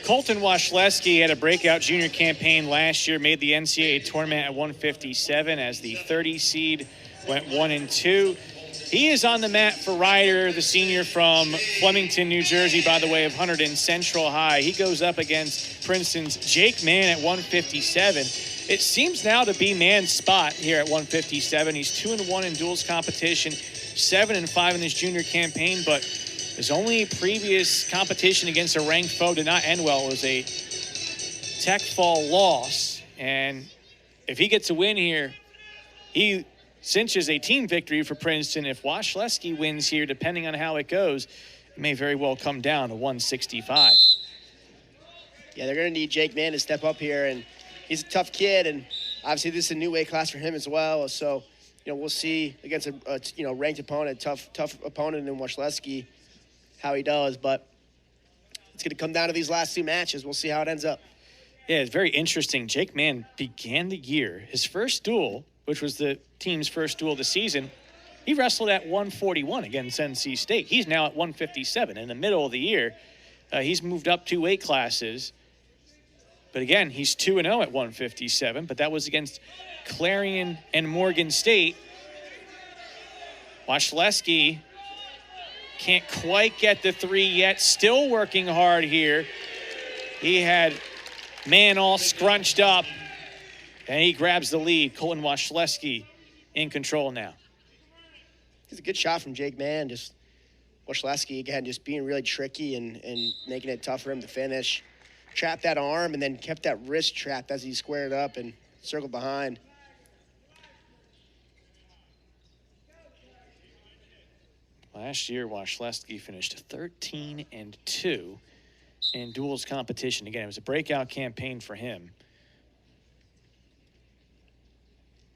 Colton Washleski had a breakout junior campaign last year, made the NCAA tournament at 157 as the 30 seed, went 1-2. He is on the mat for Ryder, the senior from Flemington, New Jersey, by the way of Hunterdon Central High. He goes up against Princeton's Jake Mann at 157. It seems now to be Mann's spot here at 157. He's 2-1 in duels competition, 7-5 in his junior campaign, but his only previous competition against a ranked foe did not end well. It was a tech fall loss, and if he gets a win here, he cinches a team victory for Princeton. If Washleski wins here, depending on how it goes, it may very well come down to 165. Yeah, they're going to need Jake Mann to step up here, and he's a tough kid, and obviously this is a new weight class for him as well. So, we'll see against a ranked opponent, tough opponent in Washleski, how he does. But it's going to come down to these last two matches. We'll see how it ends up. Yeah, it's very interesting. Jake Mann began the year, his first duel, which was the team's first duel of the season, he wrestled at 141 against NC State. He's now at 157. In the middle of the year, he's moved up 2 weight classes. But again, he's 2-0 at 157, but that was against Clarion and Morgan State. Washleski can't quite get the 3 yet, still working hard here. He had Mann all scrunched up, and he grabs the lead. Colton Washleski in control now. It's a good shot from Jake Mann. Just Washleski, again, just being really tricky and making it tough for him to finish. Trapped that arm and then kept that wrist trapped as he squared up and circled behind. Last year, Washleski finished 13-2 in duels competition. Again, it was a breakout campaign for him.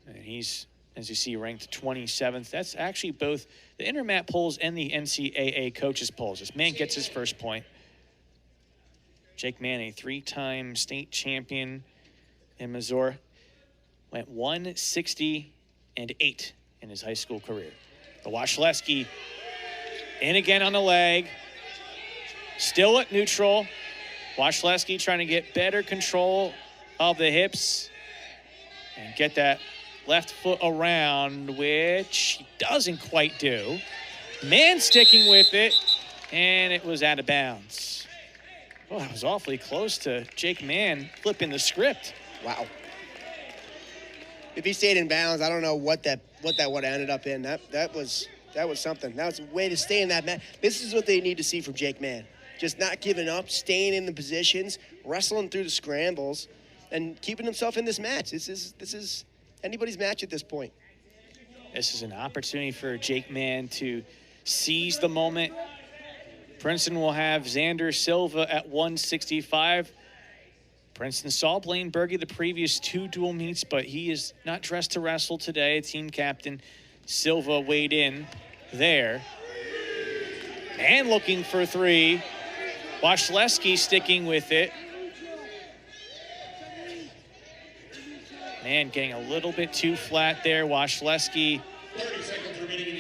And he's, as you see, ranked 27th. That's actually both the Intermat polls and the NCAA coaches polls. As Mann gets his first point. Jake Mann, a 3-time state champion in Missouri, went 160-8 in his high school career. The Washleski in again on the leg, still at neutral. Washleski trying to get better control of the hips and get that left foot around, which he doesn't quite do. Mann sticking with it, and it was out of bounds. Oh, that was awfully close to Jake Mann flipping the script. Wow. If he stayed in bounds, I don't know what that would have ended up in. That was something. That was a way to stay in that match. This is what they need to see from Jake Mann. Just not giving up, staying in the positions, wrestling through the scrambles, and keeping himself in this match. This is anybody's match at this point. This is an opportunity for Jake Mann to seize the moment. Princeton will have Xander Silva at 165. Princeton saw Blaine Berge the previous 2 dual meets, but he is not dressed to wrestle today. Team captain Silva weighed in there. Mann looking for 3. Washleski sticking with it. Mann getting a little bit too flat there. Washleski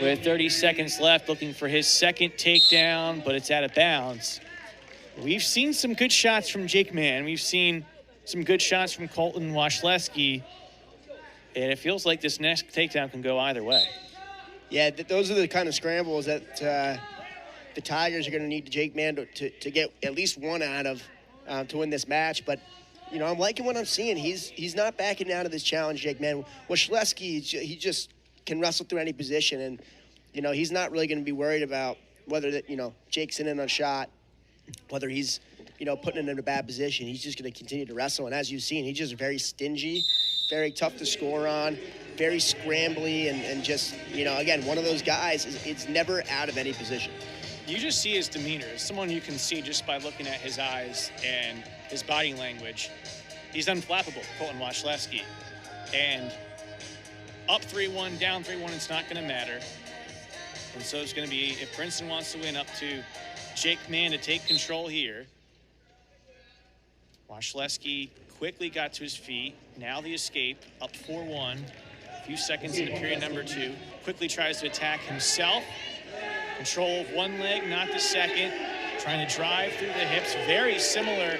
with 30 seconds left, looking for his second takedown, but it's out of bounds. We've seen some good shots from Jake Mann. We've seen some good shots from Colton Washleski, and it feels like this next takedown can go either way. Yeah, those are the kind of scrambles that the Tigers are going to need Jake Mann to get at least one out of to win this match. But, I'm liking what I'm seeing. He's not backing down to this challenge, Jake Mann. Washleski, he just can wrestle through any position, and he's not really going to be worried about whether Jake's in on a shot, whether he's putting it in a bad position. He's just going to continue to wrestle, and as you've seen, he's just very stingy, very tough to score on, very scrambly, and just again, one of those guys it's never out of any position. You just see his demeanor. As someone you can see just by looking at his eyes and his body language. He's unflappable, Colton Washleski, and up 3-1, down 3-1, it's not going to matter. And so it's going to be, if Princeton wants to win, up to Jake Mann to take control here. Washleski quickly got to his feet. Now the escape, up 4-1. A few seconds into period number 2. Quickly tries to attack himself. Control of one leg, not the second. trying to drive through the hips, very similar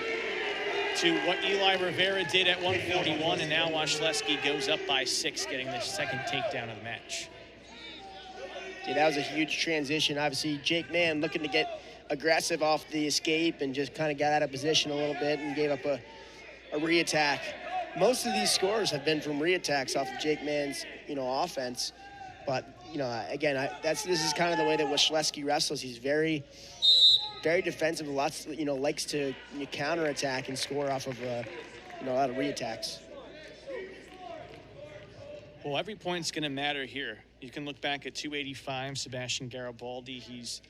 to what Eli Rivera did at 141, and now Washleski goes up by 6, getting the second takedown of the match. Yeah, that was a huge transition. Obviously, Jake Mann looking to get aggressive off the escape and just kind of got out of position a little bit and gave up a re-attack. Most of these scores have been from re-attacks off of Jake Mann's, offense. But, again, this is kind of the way that Washleski wrestles. He's very, very defensive. Lots, likes to counterattack and score off of, a lot of re-attacks. Well, every point's going to matter here. You can look back at 285, Sebastian Garibaldi. He's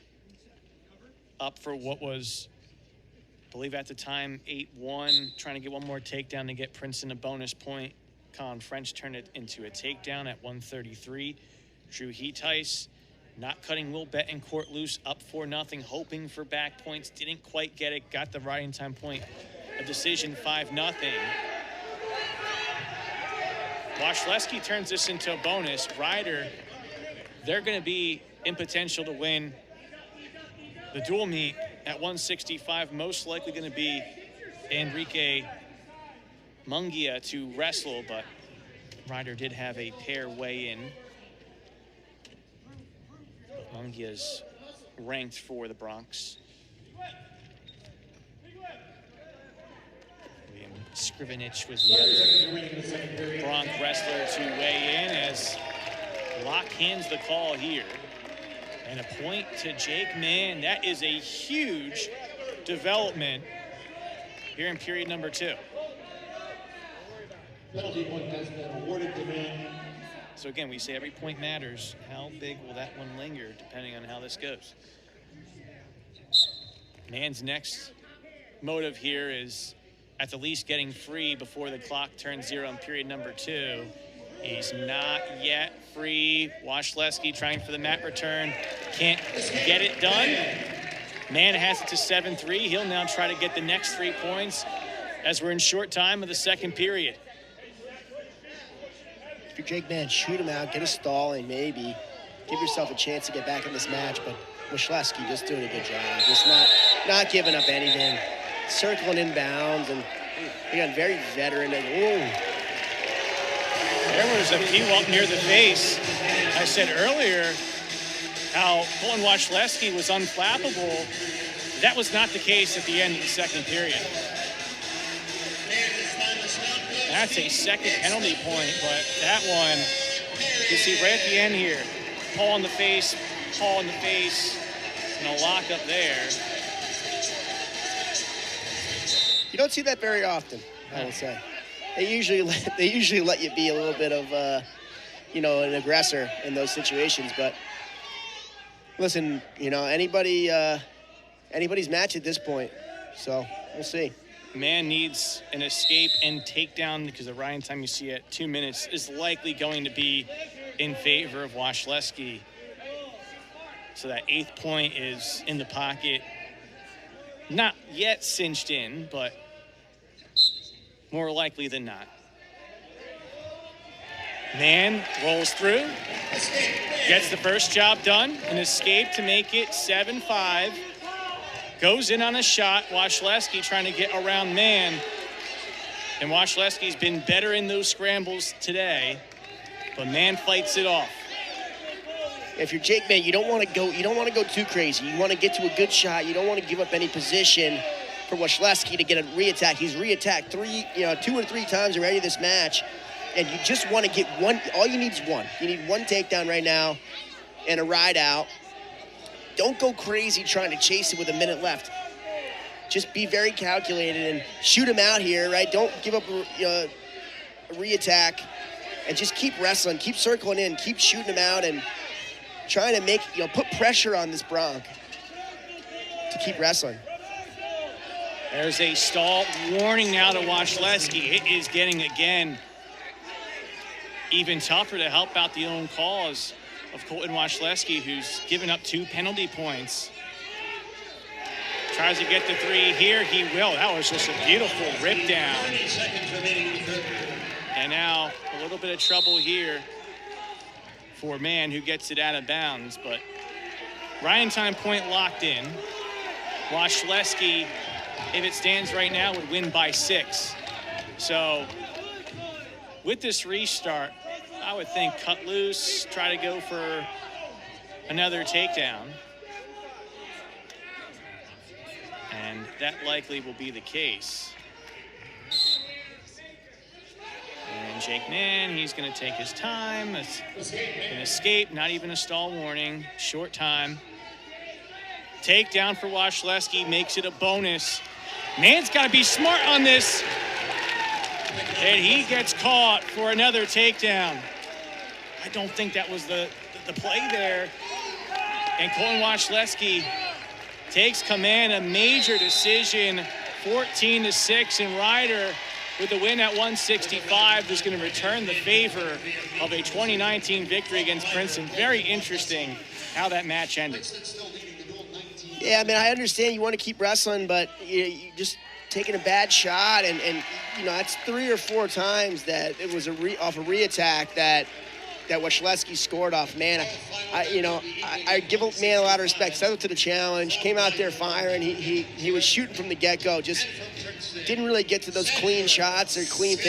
up for what was, I believe at the time, 8-1, trying to get one more takedown to get Princeton a bonus point. Colin French turned it into a takedown at 133. Drew Heatice not cutting Will Betancourt loose, up 4-0, hoping for back points. Didn't quite get it, got the riding time point. A decision, 5-0. Washleski turns this into a bonus. Ryder, they're going to be in potential to win the dual meet at 165. Most likely going to be Enrique Munguia to wrestle, but Ryder did have a pair weigh in. Munguia's ranked for the Bronx. Scrivenich was the other Bronx wrestler to weigh in as Locke hands the call here. And a point to Jake Mann. That is a huge development here in period number 2. Penalty point has been awarded to Mann. So again, we say every point matters. How big will that one linger depending on how this goes? Mann's next motive here is at the least getting free before the clock turns 0 in period number 2. He's not yet free. Washleski trying for the mat return. Can't get it done. Mann has it to 7-3. He'll now try to get the next 3 points as we're in short time of the second period. If you're Jake Mann, shoot him out, get a stall, and maybe give yourself a chance to get back in this match. But Washleski just doing a good job. Just not giving up anything. Circling inbounds, and again, very veteran. There was a few up near the face. I said earlier how Colton Washleski was unflappable. That was not the case at the end of the second period. That's a second penalty point, but that one, you see right at the end here, paw in the face, and a lock up there. You don't see that very often, I will say. They usually let you be a little bit of, an aggressor in those situations. But listen, anybody's match at this point. So we'll see. Mann needs an escape and takedown because the riding time you see at 2 minutes is likely going to be in favor of Washleski. So that 8th point is in the pocket. Not yet cinched in, but more likely than not. Mann rolls through, gets the first job done, an escape to make it 7-5. Goes in on a shot. Washleski trying to get around Mann. And Washleski's been better in those scrambles today, but Mann fights it off. If you're Jake Mann, you don't want to go too crazy. You want to get to a good shot. You don't want to give up any position for Washleski to get a re-attack. He's re-attacked 2 or 3 times already this match, and you just want to get one. All you need is one. You need one takedown right now and a ride out. Don't go crazy trying to chase it with a minute left. Just be very calculated and shoot him out here, right? Don't give up a re-attack, and just keep wrestling, keep circling in, keep shooting him out, and trying to make, put pressure on this Bronc to keep wrestling. There's a stall warning now to Washleski. It is getting, again, even tougher to help out the own cause of Colton Washleski, who's given up 2 penalty points. Tries to get the 3 here. He will. That was just a beautiful rip down. And now a little bit of trouble here for Mann, who gets it out of bounds. But riding time point locked in. Washleski, if it stands right now, would win by 6. So with this restart, I would think cut loose, try to go for another takedown. And that likely will be the case. And Jake Mann, he's going to take his time. It's an escape, not even a stall warning. Short time. Takedown for Washleski makes it a bonus. Mann's got to be smart on this. And he gets caught for another takedown. I don't think that was the play there. And Colton Washleski takes command, a major decision, 14-6, and Ryder with the win at 165 is going to return the favor of a 2019 victory against Princeton. Very interesting how that match ended. Yeah, I mean, I understand you want to keep wrestling, but you just taking a bad shot, and you know, that's 3 or 4 times that it was off a re-attack that Washleski scored off. Man, I give Mann a lot of respect. Set up to the challenge, came out there firing. He was shooting from the get-go, just didn't really get to those clean shots or clean finishes.